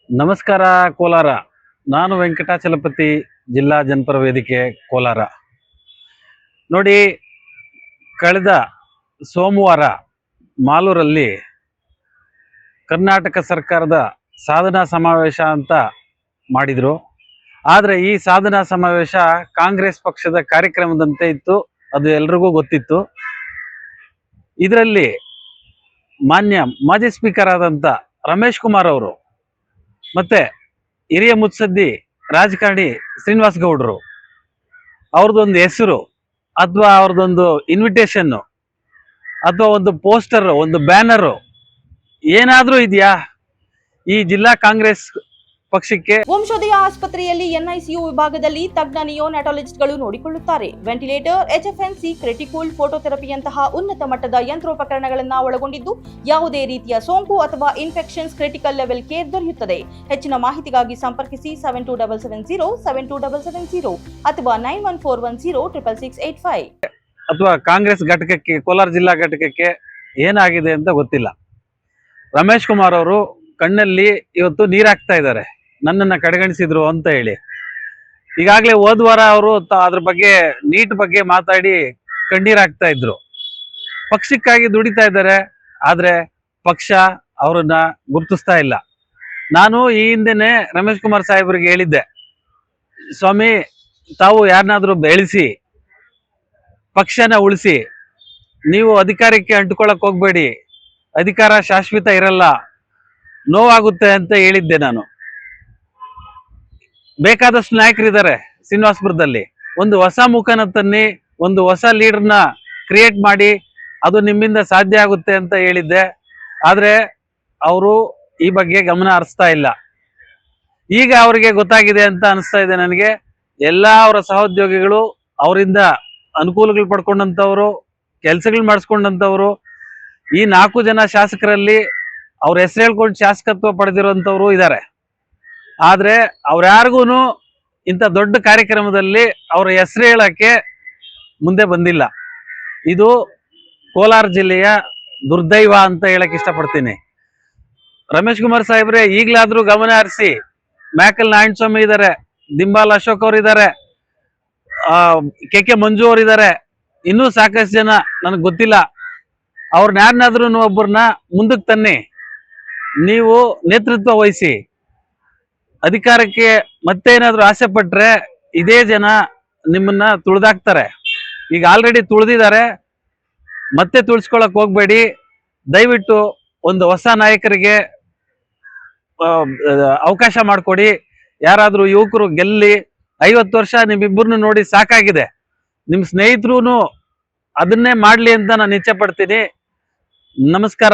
ನಮಸ್ಕಾರ ಕೋಲಾರ. ನಾನು ವೆಂಕಟಾಚಲಪತಿ, ಜಿಲ್ಲಾ ಜನಪರ ವೇದಿಕೆ ಕೋಲಾರ. ನೋಡಿ, ಕಳೆದ ಸೋಮವಾರ ಮಾಲೂರಲ್ಲಿ ಕರ್ನಾಟಕ ಸರ್ಕಾರದ ಸಾಧನಾ ಸಮಾವೇಶ ಅಂತ ಮಾಡಿದರು. ಆದರೆ ಈ ಸಾಧನಾ ಸಮಾವೇಶ ಕಾಂಗ್ರೆಸ್ ಪಕ್ಷದ ಕಾರ್ಯಕ್ರಮದಂತೆ ಇತ್ತು, ಅದು ಎಲ್ರಿಗೂ ಗೊತ್ತಿತ್ತು. ಇದರಲ್ಲಿ ಮಾನ್ಯ ಮಾಜಿ ಸ್ಪೀಕರ್ ಆದಂಥ ರಮೇಶ್ ಕುಮಾರ್ ಅವರು ಮತ್ತೆ ಹಿರಿಯ ಮುತ್ಸದ್ದಿ ರಾಜಕಾರಣಿ ಶ್ರೀನಿವಾಸ್ ಗೌಡರು ಅವ್ರದ್ದೊಂದು ಹೆಸರು ಅಥವಾ ಅವ್ರದ್ದೊಂದು ಇನ್ವಿಟೇಷನ್ನು ಅಥವಾ ಒಂದು ಪೋಸ್ಟರ್, ಒಂದು ಬ್ಯಾನರು ಏನಾದರೂ ಇದೆಯಾ ಈ ಜಿಲ್ಲಾ ಕಾಂಗ್ರೆಸ್ ಪಕ್ಷಕ್ಕೆ? ವಂಶೋದಯ ಆಸ್ಪತ್ರೆಯಲ್ಲಿ ಎನ್ಐಸಿಯು ವಿಭಾಗದಲ್ಲಿ ತಜ್ಞ ನಿಯೋನಾಟಾಲಜಿಸ್ಟ್ಗಳು ನೋಡಿಕೊಳ್ಳುತ್ತಾರೆ. ವೆಂಟಿಲೇಟರ್, HFNC, ಕ್ರಿಟಿಕಲ್ ಫೋಟೋಥೆರಪಿಯಂತಹ ಉನ್ನತ ಮಟ್ಟದ ಯಂತ್ರೋಪಕರಣಗಳನ್ನು ಒಳಗೊಂಡಿದ್ದು ಯಾವುದೇ ರೀತಿಯ ಸೋಂಕು ಅಥವಾ ಇನ್ಫೆಕ್ಷನ್ಸ್ ಕ್ರಿಟಿಕಲ್ ಲೆವೆಲ್ ಕೇರ್ ದೊರೆಯುತ್ತದೆ. ಹೆಚ್ಚಿನ ಮಾಹಿತಿಗಾಗಿ ಸಂಪರ್ಕಿಸಿ 7277072770 ಅಥವಾ 9141066685. ಅಥವಾ ಕಾಂಗ್ರೆಸ್ ಘಟಕಕ್ಕೆ, ಕೋಲಾರ ಜಿಲ್ಲಾ ಘಟಕಕ್ಕೆ ಏನಾಗಿದೆ ಅಂತ ಗೊತ್ತಿಲ್ಲ. ರಮೇಶ್ ಕುಮಾರ್ ಅವರು ಕಣ್ಣಲ್ಲಿ ಇವತ್ತು ನೀರಾಕ್ತಾ ಇದ್ದಾರೆ, ನನ್ನನ್ನು ಕಡೆಗಣಿಸಿದ್ರು ಅಂತ ಹೇಳಿ. ಈಗಾಗಲೇ ಹೋದ ವಾರ ಅವರು ಅದ್ರ ಬಗ್ಗೆ ನೀಟ್ ಬಗ್ಗೆ ಮಾತಾಡಿ ಕಣ್ಣೀರಾಗ್ತಾ ಇದ್ರು. ಪಕ್ಷಕ್ಕಾಗಿ ದುಡಿತಾ ಇದ್ದಾರೆ, ಆದರೆ ಪಕ್ಷ ಅವರನ್ನ ಗುರುತಿಸ್ತಾ ಇಲ್ಲ. ನಾನು ಈ ಹಿಂದೆನೆ ರಮೇಶ್ ಕುಮಾರ್ ಸಾಹೇಬರಿಗೆ ಹೇಳಿದ್ದೆ, ಸ್ವಾಮಿ ತಾವು ಯಾರನ್ನಾದ್ರೂ ಬೆಳೆಸಿ ಪಕ್ಷನ ಉಳಿಸಿ, ನೀವು ಅಧಿಕಾರಕ್ಕೆ ಅಂಟ್ಕೊಳಕ್ ಹೋಗ್ಬೇಡಿ, ಅಧಿಕಾರ ಶಾಶ್ವತ ಇರಲ್ಲ, ನೋವಾಗುತ್ತೆ ಅಂತ ಹೇಳಿದ್ದೆ ನಾನು. ಬೇಕಾದಷ್ಟು ನಾಯಕರಿದ್ದಾರೆ ಶ್ರೀನಿವಾಸಪುರದಲ್ಲಿ, ಒಂದು ಹೊಸ ಮುಖನ ತನ್ನಿ, ಒಂದು ಹೊಸ ಲೀಡರ್ನ ಕ್ರಿಯೇಟ್ ಮಾಡಿ, ಅದು ನಿಮ್ಮಿಂದ ಸಾಧ್ಯ ಆಗುತ್ತೆ ಅಂತ ಹೇಳಿದ್ದೆ. ಆದರೆ ಅವರು ಈ ಬಗ್ಗೆ ಗಮನ ಹರಿಸ್ತಾ ಇಲ್ಲ. ಈಗ ಅವರಿಗೆ ಗೊತ್ತಾಗಿದೆ ಅಂತ ಅನಿಸ್ತಾ ಇದೆ ನನಗೆ. ಎಲ್ಲ ಅವರ ಸಹೋದ್ಯೋಗಿಗಳು ಅವರಿಂದ ಅನುಕೂಲಗಳು ಪಡ್ಕೊಂಡಂಥವ್ರು, ಕೆಲಸಗಳು ಮಾಡಿಸ್ಕೊಂಡಂಥವ್ರು, ಈ 4 ಜನ ಶಾಸಕರಲ್ಲಿ ಅವ್ರ ಹೆಸರು ಹೇಳ್ಕೊಂಡು ಶಾಸಕತ್ವ ಪಡೆದಿರುವಂಥವ್ರು ಇದ್ದಾರೆ. ಆದರೆ ಅವ್ರ್ಯಾರಿಗೂ ಇಂಥ ದೊಡ್ಡ ಕಾರ್ಯಕ್ರಮದಲ್ಲಿ ಅವರ ಹೆಸರು ಹೇಳಕ್ಕೆ ಮುಂದೆ ಬಂದಿಲ್ಲ. ಇದು ಕೋಲಾರ ಜಿಲ್ಲೆಯ ದುರ್ದೈವ ಅಂತ ಹೇಳಕ್ ಇಷ್ಟಪಡ್ತೀನಿ. ರಮೇಶ್ ಕುಮಾರ್ ಸಾಹೇಬ್ರೆ, ಈಗಲಾದ್ರೂ ಗಮನ ಹರಿಸಿ. ಮ್ಯಾಕಲ್ ನಾರಾಯಣಸ್ವಾಮಿ ಇದ್ದಾರೆ, ದಿಂಬಾಲ್ ಅಶೋಕ್ ಅವರು ಇದ್ದಾರೆ, KK ಮಂಜು ಅವರು ಇದ್ದಾರೆ, ಇನ್ನೂ ಸಾಕಷ್ಟು ಜನ ನನಗೆ ಗೊತ್ತಿಲ್ಲ. ಅವ್ರನ್ನ ಯಾರನ್ನಾದ್ರೂ ಒಬ್ಬರನ್ನ ಮುಂದಕ್ಕೆ ತನ್ನಿ, ನೀವು ನೇತೃತ್ವ ವಹಿಸಿ. ಅಧಿಕಾರಕ್ಕೆ ಮತ್ತೆ ಏನಾದ್ರು ಆಸೆ ಪಟ್ರೆ ಇದೇ ಜನ ನಿಮ್ಮನ್ನ ತುಳಿದಾಕ್ತಾರೆ. ಈಗ ಆಲ್ರೆಡಿ ತುಳಿದಿದ್ದಾರೆ, ಮತ್ತೆ ತುಳಿಸ್ಕೊಳಕ್ ಹೋಗ್ಬೇಡಿ. ದಯವಿಟ್ಟು ಒಂದು ಹೊಸ ನಾಯಕರಿಗೆ ಅವಕಾಶ ಮಾಡಿಕೊಡಿ. ಯಾರಾದ್ರೂ ಯುವಕರು ಗೆಲ್ಲಿ. 50 ವರ್ಷ ನಿಮ್ಮಿಬ್ಬರನ್ನು ನೋಡಿ ಸಾಕಾಗಿದೆ. ನಿಮ್ಮ ಸ್ನೇಹಿತರು ಅದನ್ನೇ ಮಾಡ್ಲಿ ಅಂತ ನಾನು ಇಚ್ಛೆ ಪಡ್ತೀನಿ. ನಮಸ್ಕಾರ.